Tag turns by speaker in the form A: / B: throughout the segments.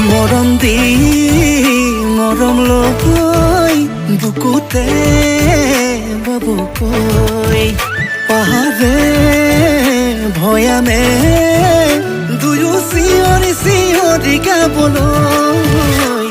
A: মৰম দি মৰম লৈ বুকুতে বাবুকৈ পাহাৰে ভয়ামে দুয়ো চিঞৰি চিঞৰি গাবলৈ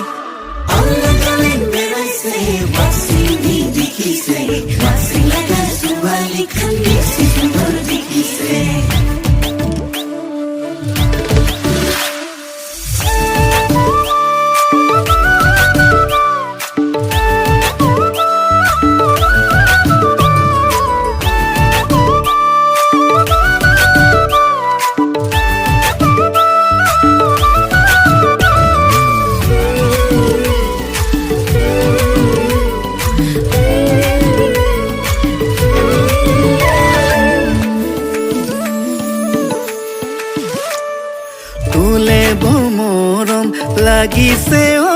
A: তোলে মৰম লাগিছে ঐ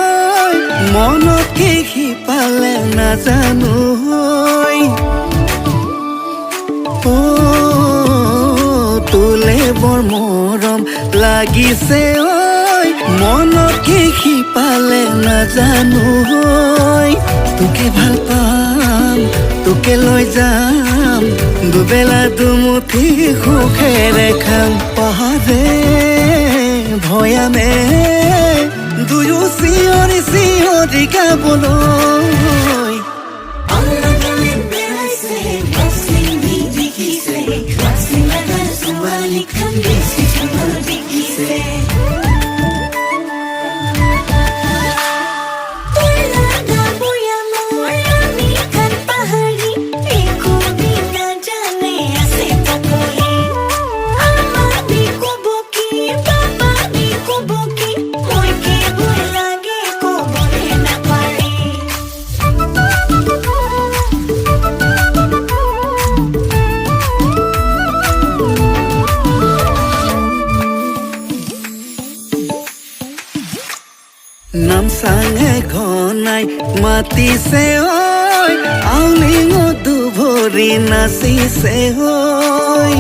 A: মনত কি সিপালে নাজানো ঐ তোলে বৰ মৰম লাগিছে ঐ মনত কি সিপালে নাজানো ঐ তোকে ভাল পাম তোকে লৈ যাম দুবেলা দুমুঠি সুখেৰে খাম পাহাৰে ভয়ামে দুয়ো চিঞৰি চিঞৰি গাবলৈ নামচাঙে ঘনাই মাতিছে ঐ আউলিঙো দুভৰি নাচিছে ঐ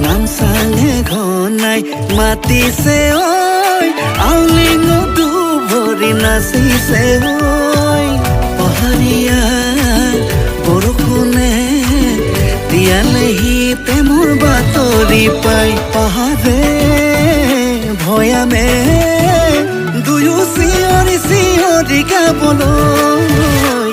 A: নামচাঙে ঘনাই মাতিছে ঐ আউলিঙো দুভৰি নাচিছে ঐ পাহাৰীয়া বৰষুণে দিয়ালেহি প্ৰেমৰ বাতৰি পাই পাহাৰে ভয়ামে দুয়ো চিঞৰি চিঞৰি গাবলৈ